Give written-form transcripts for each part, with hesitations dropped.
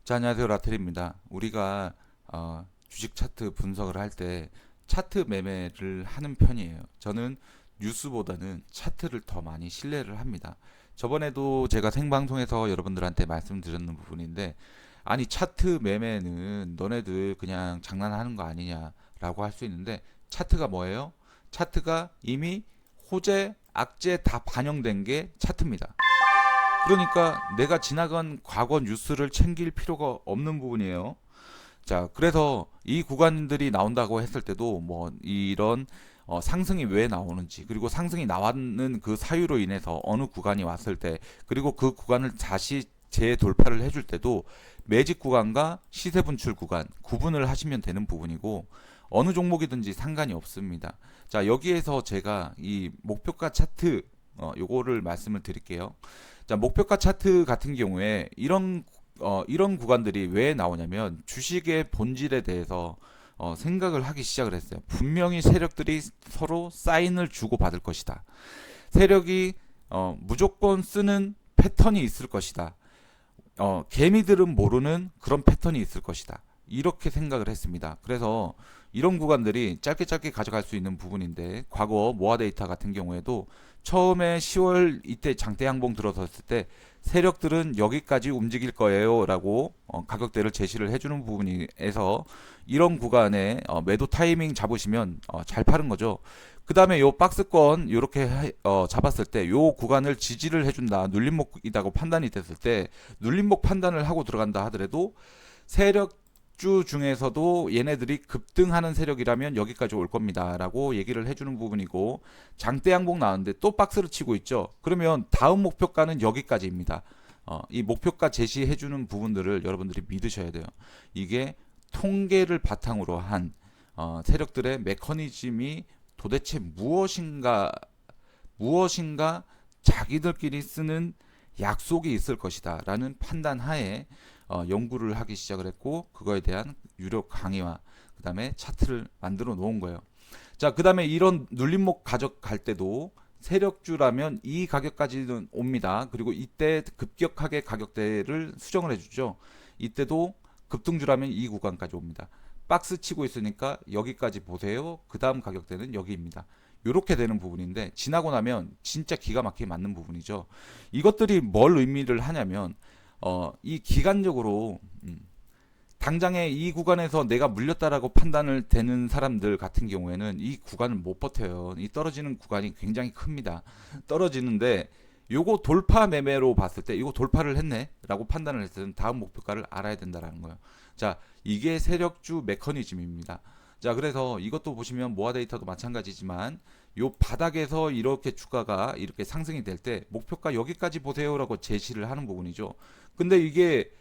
자, 안녕하세요. 라텔입니다. 우리가 주식 차트 분석을 할 때 차트 매매를 하는 편이에요. 저는 뉴스보다는 차트를 더 많이 신뢰를 합니다. 저번에도 제가 생방송에서 여러분들한테 말씀드렸는 부분인데, 아니 차트 매매는 너네들 그냥 장난하는 거 아니냐라고 할 수 있는데, 차트가 뭐예요? 차트가 이미 호재, 악재 다 반영된 게 차트입니다. 그러니까 내가 지나간 과거 뉴스를 챙길 필요가 없는 부분이에요. 자, 그래서 이 구간들이 나온다고 했을 때도 뭐 이런 상승이 왜 나오는지, 그리고 상승이 나왔는 그 사유로 인해서 어느 구간이 왔을 때, 그리고 그 구간을 다시 재돌파를 해줄 때도 매직 구간과 시세 분출 구간 구분을 하시면 되는 부분이고, 어느 종목이든지 상관이 없습니다. 자, 여기에서 제가 이 목표가 차트 요거를 말씀을 드릴게요. 자, 목표가 차트 같은 경우에 이런 구간들이 왜 나오냐면 주식의 본질에 대해서 생각을 하기 시작을 했어요. 분명히 세력들이 서로 사인을 주고 받을 것이다. 세력이 무조건 쓰는 패턴이 있을 것이다. 개미들은 모르는 그런 패턴이 있을 것이다. 이렇게 생각을 했습니다. 그래서 이런 구간들이 짧게 짧게 가져갈 수 있는 부분인데, 과거 모아 데이터 같은 경우에도 처음에 10월 이때 장대 양봉 들어섰을 때 세력들은 여기까지 움직일 거예요 라고 가격대를 제시를 해주는 부분에서 이런 구간에 매도 타이밍 잡으시면 잘 파는 거죠. 그 다음에 요 박스권 이렇게 잡았을 때 요 구간을 지지를 해준다, 눌림목이라고 판단이 됐을 때 눌림목 판단을 하고 들어간다 하더라도 세력주 중에서도 얘네들이 급등하는 세력이라면 여기까지 올 겁니다 라고 얘기를 해주는 부분이고, 장대 양봉 나왔는데 또 박스를 치고 있죠. 그러면 다음 목표가는 여기까지입니다. 이 목표가 제시해주는 부분들을 여러분들이 믿으셔야 돼요. 이게 통계를 바탕으로 한 세력들의 메커니즘이 도대체 무엇인가 자기들끼리 쓰는 약속이 있을 것이다 라는 판단 하에 연구를 하기 시작을 했고, 그거에 대한 유료 강의와 그 다음에 차트를 만들어 놓은 거예요. 자, 그 다음에 이런 눌림목 가져갈 때도 세력주라면 이 가격까지는 옵니다. 그리고 이때 급격하게 가격대를 수정을 해주죠. 이때도 급등주라면 이 구간까지 옵니다. 박스 치고 있으니까 여기까지 보세요. 그 다음 가격대는 여기입니다. 이렇게 되는 부분인데, 지나고 나면 진짜 기가 막히게 맞는 부분이죠. 이것들이 뭘 의미를 하냐면 이 기간적으로 당장에 이 구간에서 내가 물렸다라고 판단을 되는 사람들 같은 경우에는 이 구간을 못 버텨요. 이 떨어지는 구간이 굉장히 큽니다. 떨어지는데 요거 돌파 매매로 봤을 때 이거 돌파를 했네 라고 판단을 했을 때는 다음 목표가를 알아야 된다라는 거예요. 자, 이게 세력주 메커니즘입니다. 자, 그래서 이것도 보시면 모아 데이터도 마찬가지지만 요 바닥에서 이렇게 주가가 이렇게 상승이 될 때 목표가 여기까지 보세요라고 제시를 하는 부분이죠. 근데 이게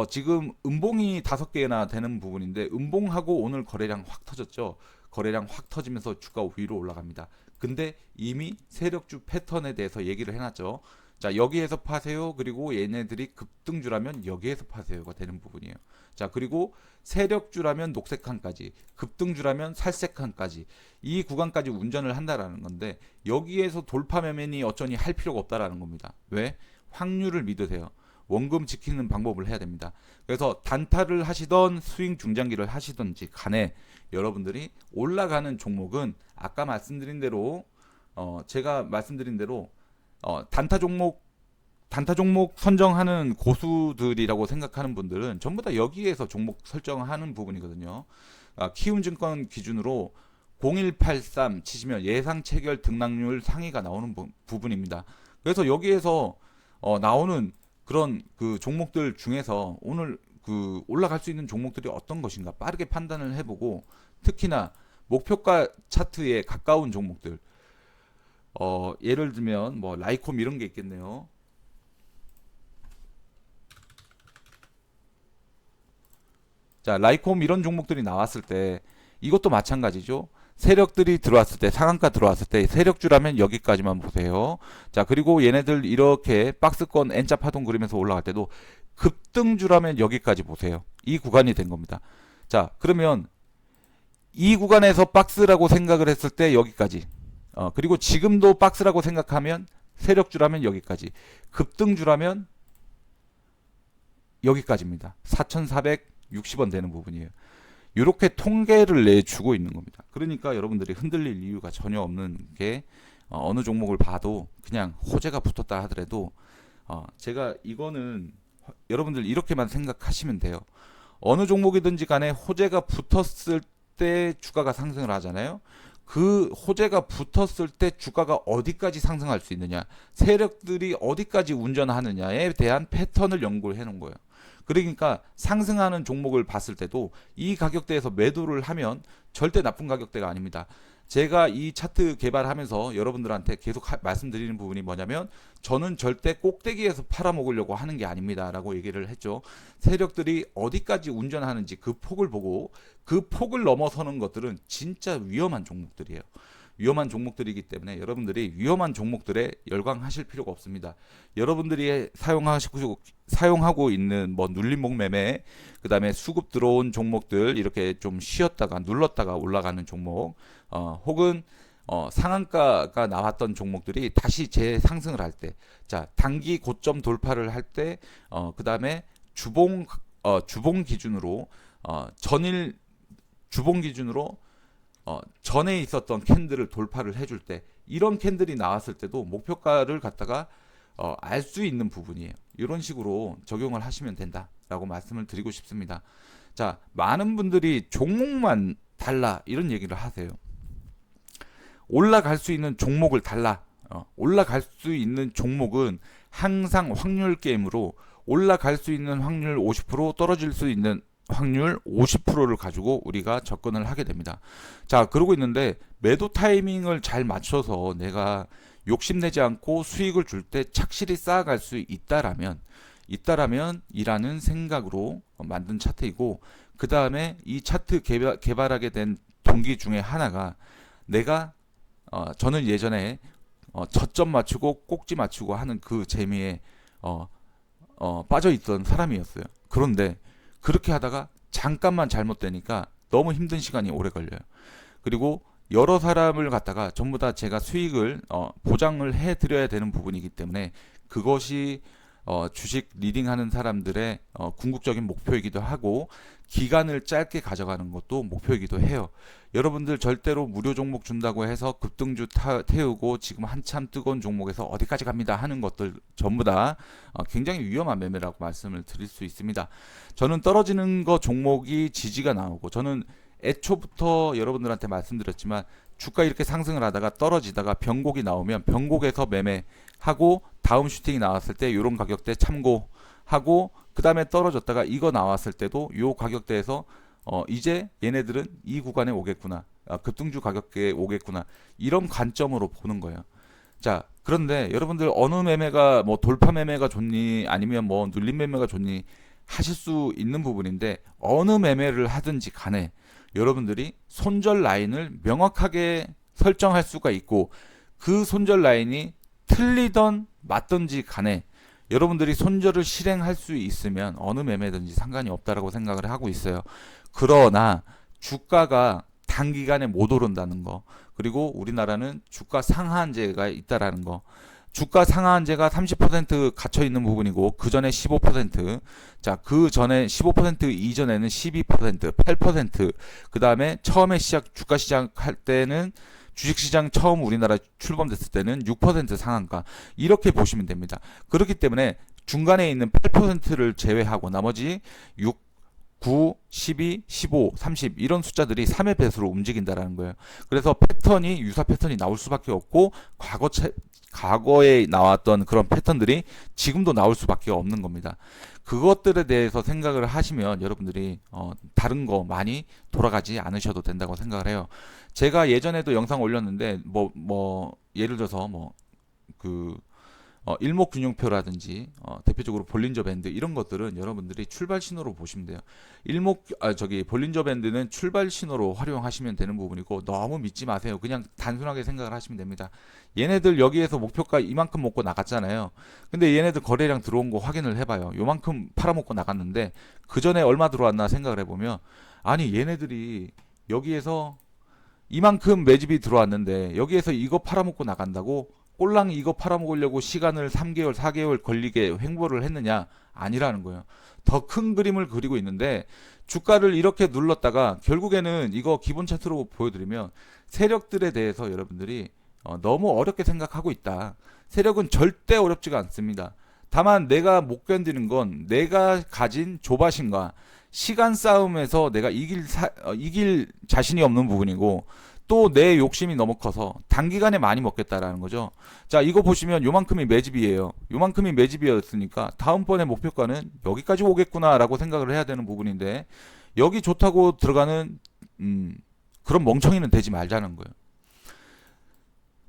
지금 음봉이 5개나 되는 부분인데, 음봉하고 오늘 거래량 확 터졌죠. 거래량 확 터지면서 주가 위로 올라갑니다. 근데 이미 세력주 패턴에 대해서 얘기를 해놨죠. 자, 여기에서 파세요. 그리고 얘네들이 급등주라면 여기에서 파세요가 되는 부분이에요. 자, 그리고 세력주라면 녹색칸까지, 급등주라면 살색칸까지 이 구간까지 운전을 한다라는 건데, 여기에서 돌파 매매니 어쩌니 할 필요가 없다라는 겁니다. 왜? 확률을 믿으세요. 원금 지키는 방법을 해야 됩니다. 그래서 단타를 하시던 스윙 중장기를 하시던지 간에 여러분들이 올라가는 종목은 아까 말씀드린 대로 제가 말씀드린 대로 단타 종목 선정하는 고수들이라고 생각하는 분들은 전부 다 여기에서 종목 설정하는 부분이거든요. 키움증권 기준으로 0183 치시면 예상 체결 등락률 상위가 나오는 부분입니다. 그래서 여기에서 나오는 그런 그 종목들 중에서 오늘 그 올라갈 수 있는 종목들이 어떤 것인가 빠르게 판단을 해보고, 특히나 목표가 차트에 가까운 종목들, 예를 들면 뭐 라이콤 이런 게 있겠네요. 자, 라이콤 이런 종목들이 나왔을 때 이것도 마찬가지죠. 세력들이 들어왔을 때, 상한가 들어왔을 때 세력주라면 여기까지만 보세요. 자, 그리고 얘네들 이렇게 박스권 N자 파동 그리면서 올라갈 때도 급등주라면 여기까지 보세요. 이 구간이 된 겁니다. 자, 그러면 이 구간에서 박스라고 생각을 했을 때 여기까지, 그리고 지금도 박스라고 생각하면 세력주라면 여기까지, 급등주라면 여기까지입니다. 4,460원 되는 부분이에요. 이렇게 통계를 내주고 있는 겁니다. 그러니까 여러분들이 흔들릴 이유가 전혀 없는 게 어느 종목을 봐도 그냥 호재가 붙었다 하더라도 제가 이거는 여러분들 이렇게만 생각하시면 돼요. 어느 종목이든지 간에 호재가 붙었을 때 주가가 상승을 하잖아요. 그 호재가 붙었을 때 주가가 어디까지 상승할 수 있느냐, 세력들이 어디까지 운전하느냐에 대한 패턴을 연구를 해 놓은 거예요. 그러니까 상승하는 종목을 봤을 때도 이 가격대에서 매도를 하면 절대 나쁜 가격대가 아닙니다. 제가 이 차트 개발하면서 여러분들한테 계속 말씀드리는 부분이 뭐냐면, 저는 절대 꼭대기에서 팔아먹으려고 하는 게 아닙니다 라고 얘기를 했죠. 세력들이 어디까지 운전하는지 그 폭을 보고, 그 폭을 넘어서는 것들은 진짜 위험한 종목들이에요. 위험한 종목들이기 때문에 여러분들이 위험한 종목들에 열광하실 필요가 없습니다. 여러분들이 사용하고 있는 뭐 눌림목 매매, 그 다음에 수급 들어온 종목들, 이렇게 좀 쉬었다가 눌렀다가 올라가는 종목, 혹은 상한가가 나왔던 종목들이 다시 재상승을 할 때, 자, 단기 고점 돌파를 할 때, 그 다음에 주봉 기준으로, 전일 주봉 기준으로 전에 있었던 캔들을 돌파를 해줄 때, 이런 캔들이 나왔을 때도 목표가를 갖다가 알 수 있는 부분이에요. 이런 식으로 적용을 하시면 된다라고 말씀을 드리고 싶습니다. 자, 많은 분들이 종목만 달라 이런 얘기를 하세요. 올라갈 수 있는 종목을 달라. 올라갈 수 있는 종목은 항상 확률 게임으로 올라갈 수 있는 확률 50%, 떨어질 수 있는 확률 50%를 가지고 우리가 접근을 하게 됩니다. 자, 그러고 있는데 매도 타이밍을 잘 맞춰서 내가 욕심내지 않고 수익을 줄 때 착실히 쌓아갈 수 있다라면 이라는 생각으로 만든 차트이고, 그 다음에 이 차트 개발하게 된 동기 중에 하나가, 저는 예전에 저점 맞추고 꼭지 맞추고 하는 그 재미에 빠져 있던 사람이었어요. 그런데 그렇게 하다가 잠깐만 잘못되니까 너무 힘든 시간이 오래 걸려요. 그리고 여러 사람을 갖다가 전부 다 제가 수익을 보장을 해드려야 되는 부분이기 때문에, 그것이 주식 리딩하는 사람들의 궁극적인 목표이기도 하고, 기간을 짧게 가져가는 것도 목표이기도 해요. 여러분들 절대로 무료 종목 준다고 해서 급등주 태우고 지금 한참 뜨거운 종목에서 어디까지 갑니다 하는 것들 전부 다 굉장히 위험한 매매라고 말씀을 드릴 수 있습니다. 저는 떨어지는 거 종목이 지지가 나오고, 저는 애초부터 여러분들한테 말씀드렸지만, 주가 이렇게 상승을 하다가 떨어지다가 변곡이 나오면 변곡에서 매매하고, 다음 슈팅이 나왔을 때 이런 가격대 참고하고, 그 다음에 떨어졌다가 이거 나왔을 때도 이 가격대에서 이제 얘네들은 이 구간에 오겠구나, 급등주 가격대에 오겠구나, 이런 관점으로 보는 거예요. 자, 그런데 여러분들 어느 매매가 뭐 돌파 매매가 좋니 아니면 뭐 눌림 매매가 좋니 하실 수 있는 부분인데, 어느 매매를 하든지 간에 여러분들이 손절 라인을 명확하게 설정할 수가 있고, 그 손절 라인이 틀리던 맞든지 간에 여러분들이 손절을 실행할 수 있으면 어느 매매든지 상관이 없다라고 생각을 하고 있어요. 그러나 주가가 단기간에 못 오른다는 거, 그리고 우리나라는 주가 상한제가 있다라는 거, 주가 상한제가 30% 갇혀 있는 부분이고, 그 전에 15%, 자, 그 전에 15% 이전에는 12%, 8%, 그 다음에 처음에 주가 시작할 때는, 주식시장 처음 우리나라 출범됐을 때는 6% 상한가, 이렇게 보시면 됩니다. 그렇기 때문에 중간에 있는 8%를 제외하고 나머지 6, 9, 12, 15, 30 이런 숫자들이 3의 배수로 움직인다라는 거예요. 그래서 패턴이 유사 패턴이 나올 수밖에 없고, 과거에 나왔던 그런 패턴들이 지금도 나올 수밖에 없는 겁니다. 그것들에 대해서 생각을 하시면 여러분들이 다른 거 많이 돌아가지 않으셔도 된다고 생각을 해요. 제가 예전에도 영상 올렸는데 예를 들어서 일목균형표라든지 대표적으로 볼린저 밴드, 이런 것들은 여러분들이 출발 신호로 보시면 돼요. 볼린저 밴드는 출발 신호로 활용하시면 되는 부분이고, 너무 믿지 마세요. 그냥 단순하게 생각을 하시면 됩니다. 얘네들 여기에서 목표가 이만큼 먹고 나갔잖아요. 근데 얘네들 거래량 들어온 거 확인을 해봐요. 요만큼 팔아먹고 나갔는데 그 전에 얼마 들어왔나 생각을 해보면, 아니 얘네들이 여기에서 이만큼 매집이 들어왔는데 여기에서 이거 팔아먹고 나간다고 꼴랑 이거 팔아먹으려고 시간을 3개월, 4개월 걸리게 횡보를 했느냐? 아니라는 거예요. 더 큰 그림을 그리고 있는데 주가를 이렇게 눌렀다가 결국에는 이거 기본 차트로 보여드리면 세력들에 대해서 여러분들이 너무 어렵게 생각하고 있다. 세력은 절대 어렵지가 않습니다. 다만 내가 못 견디는 건 내가 가진 조바심과 시간 싸움에서 내가 이길 자신이 없는 부분이고 또 내 욕심이 너무 커서 단기간에 많이 먹겠다라는 거죠. 자, 이거 보시면 요만큼이 매집이에요. 요만큼이 매집이었으니까 다음번에 목표가는 여기까지 오겠구나라고 생각을 해야 되는 부분인데 여기 좋다고 들어가는 그런 멍청이는 되지 말자는 거예요.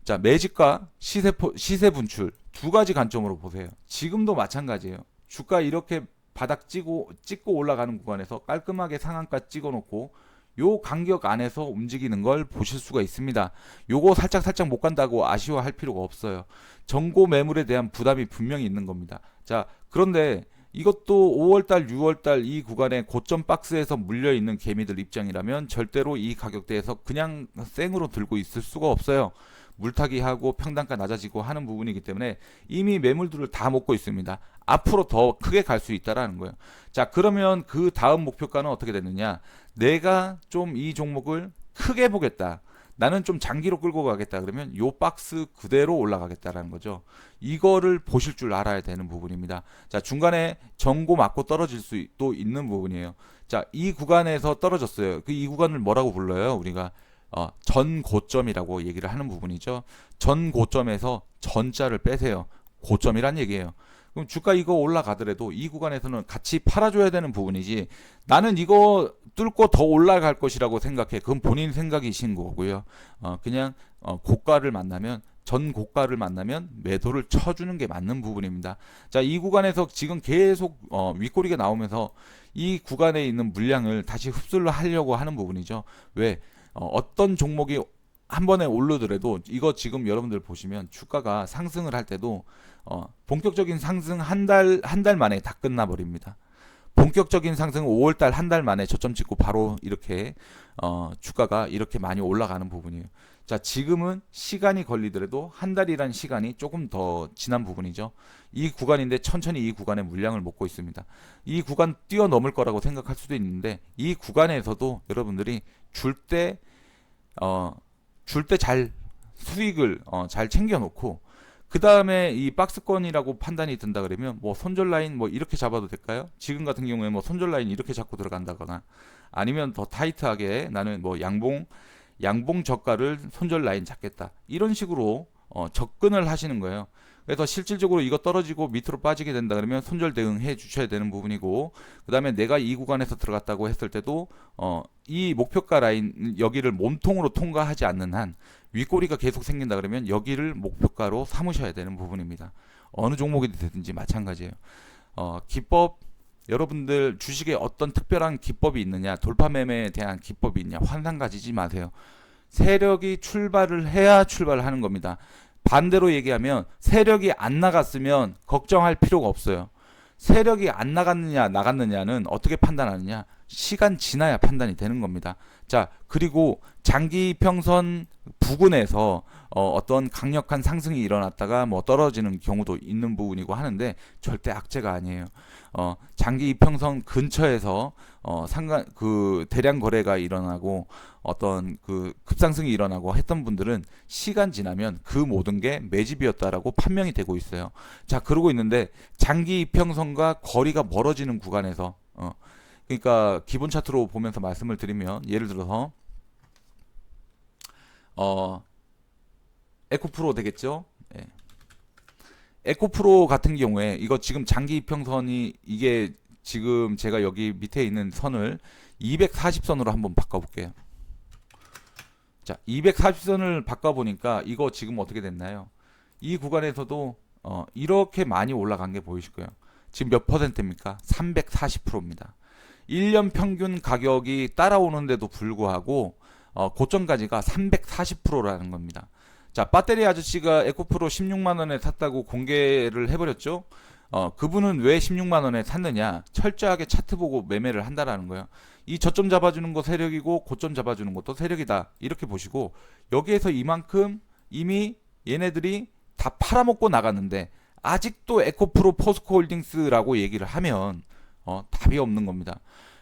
자, 매집과 시세 분출 두 가지 관점으로 보세요. 지금도 마찬가지예요. 주가 이렇게 바닥 찍고 올라가는 구간에서 깔끔하게 상한가 찍어놓고 요 간격 안에서 움직이는 걸 보실 수가 있습니다. 요거 살짝 못 간다고 아쉬워할 필요가 없어요. 정고 매물에 대한 부담이 분명히 있는 겁니다. 자, 그런데 이것도 5월달, 6월달 이 구간에 고점 박스에서 물려있는 개미들 입장이라면 절대로 이 가격대에서 그냥 생으로 들고 있을 수가 없어요. 물타기 하고 평단가 낮아지고 하는 부분이기 때문에 이미 매물들을 다 먹고 있습니다. 앞으로 더 크게 갈 수 있다라는 거예요. 자, 그러면 그 다음 목표가는 어떻게 됐느냐? 내가 좀 이 종목을 크게 보겠다. 나는 좀 장기로 끌고 가겠다. 그러면 요 박스 그대로 올라가겠다라는 거죠. 이거를 보실 줄 알아야 되는 부분입니다. 자, 중간에 전고 맞고 떨어질 수도 있는 부분이에요. 자, 이 구간에서 떨어졌어요. 이 구간을 뭐라고 불러요? 우리가 전 고점이라고 얘기를 하는 부분이죠. 전 고점에서 전자를 빼세요. 고점이란 얘기예요. 그럼 주가 이거 올라가더라도 이 구간에서는 같이 팔아줘야 되는 부분이지 나는 이거 뚫고 더 올라갈 것이라고 생각해. 그건 본인 생각이신 거고요. 그냥 고가를 만나면 전 고가를 만나면 매도를 쳐주는 게 맞는 부분입니다. 자, 이 구간에서 지금 계속 윗꼬리가 나오면서 이 구간에 있는 물량을 다시 흡수를 하려고 하는 부분이죠. 왜? 어떤 종목이 한 번에 오르더라도 이거 지금 여러분들 보시면 주가가 상승을 할 때도 본격적인 상승 한 달 만에 다 끝나버립니다. 본격적인 상승은 5월달 한 달 만에 저점 찍고 바로 이렇게 주가가 이렇게 많이 올라가는 부분이에요. 자, 지금은 시간이 걸리더라도 한 달이란 시간이 조금 더 지난 부분이죠. 이 구간인데 천천히 이 구간에 물량을 먹고 있습니다. 이 구간 뛰어넘을 거라고 생각할 수도 있는데 이 구간에서도 여러분들이 줄 때 잘 수익을 잘 챙겨놓고 그 다음에 이 박스권이라고 판단이 든다 그러면 뭐 손절 라인 뭐 이렇게 잡아도 될까요? 지금 같은 경우에 뭐 손절 라인 이렇게 잡고 들어간다거나 아니면 더 타이트하게 나는 뭐 양봉 저가를 손절 라인 잡겠다 이런 식으로 접근을 하시는 거예요. 그래서 실질적으로 이거 떨어지고 밑으로 빠지게 된다 그러면 손절 대응해 주셔야 되는 부분이고 그 다음에 내가 이 구간에서 들어갔다고 했을 때도 이 목표가 라인 여기를 몸통으로 통과하지 않는 한 윗꼬리가 계속 생긴다 그러면 여기를 목표가로 삼으셔야 되는 부분입니다. 어느 종목이 되든지 마찬가지예요. 기법 여러분들 주식에 어떤 특별한 기법이 있느냐 돌파 매매에 대한 기법이 있냐 환상 가지지 마세요. 세력이 출발을 해야 출발을 하는 겁니다. 반대로 얘기하면 세력이 안 나갔으면 걱정할 필요가 없어요. 세력이 안 나갔느냐 나갔느냐는 어떻게 판단하느냐 시간 지나야 판단이 되는 겁니다. 자, 그리고 장기 평선 부근에서 어떤 강력한 상승이 일어났다가 뭐 떨어지는 경우도 있는 부분이고 하는데 절대 악재가 아니에요. 장기 이평선 근처에서 그 대량 거래가 일어나고 어떤 그 급상승이 일어나고 했던 분들은 시간 지나면 그 모든 게 매집이었다라고 판명이 되고 있어요. 자, 그러고 있는데 장기 이평선과 거리가 멀어지는 구간에서 그러니까 기본 차트로 보면서 말씀을 드리면 예를 들어서 에코프로 되겠죠? 예. 에코프로 같은 경우에 이거 지금 장기 이평선이 이게 지금 제가 여기 밑에 있는 선을 240선으로 한번 바꿔볼게요. 자, 240선을 바꿔보니까 이거 지금 어떻게 됐나요? 이 구간에서도 이렇게 많이 올라간 게 보이실 거예요. 지금 몇 퍼센트입니까? 340%입니다. 1년 평균 가격이 따라오는데도 불구하고 고점까지가 340%라는 겁니다. 자, 배터리 아저씨가 에코프로 16만원에 샀다고 공개를 해버렸죠. 그분은 왜 16만원에 샀느냐 철저하게 차트 보고 매매를 한다라는 거예요. 이 저점 잡아주는 거 세력이고 고점 잡아주는 것도 세력이다 이렇게 보시고 여기에서 이만큼 이미 얘네들이 다 팔아먹고 나갔는데 아직도 에코프로 포스코홀딩스라고 얘기를 하면 답이 없는 겁니다.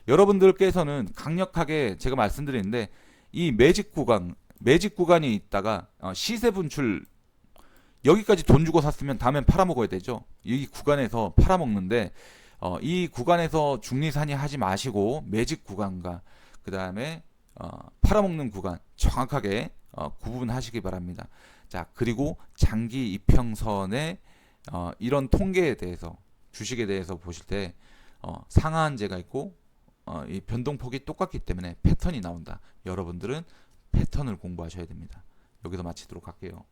여러분들께서는 강력하게 제가 말씀드리는데 이 매직 구간이 있다가 시세 분출 여기까지 돈 주고 샀으면 다음엔 팔아먹어야 되죠. 이 구간에서 팔아먹는데 이 구간에서 중리산이 하지 마시고 매직 구간과 그 다음에 팔아먹는 구간 정확하게 구분하시기 바랍니다. 자, 그리고 장기 이평선의 이런 통계에 대해서 주식에 대해서 보실 때 상하한제가 있고 이 변동폭이 똑같기 때문에 패턴이 나온다. 여러분들은 패턴을 공부하셔야 됩니다. 여기서 마치도록 할게요.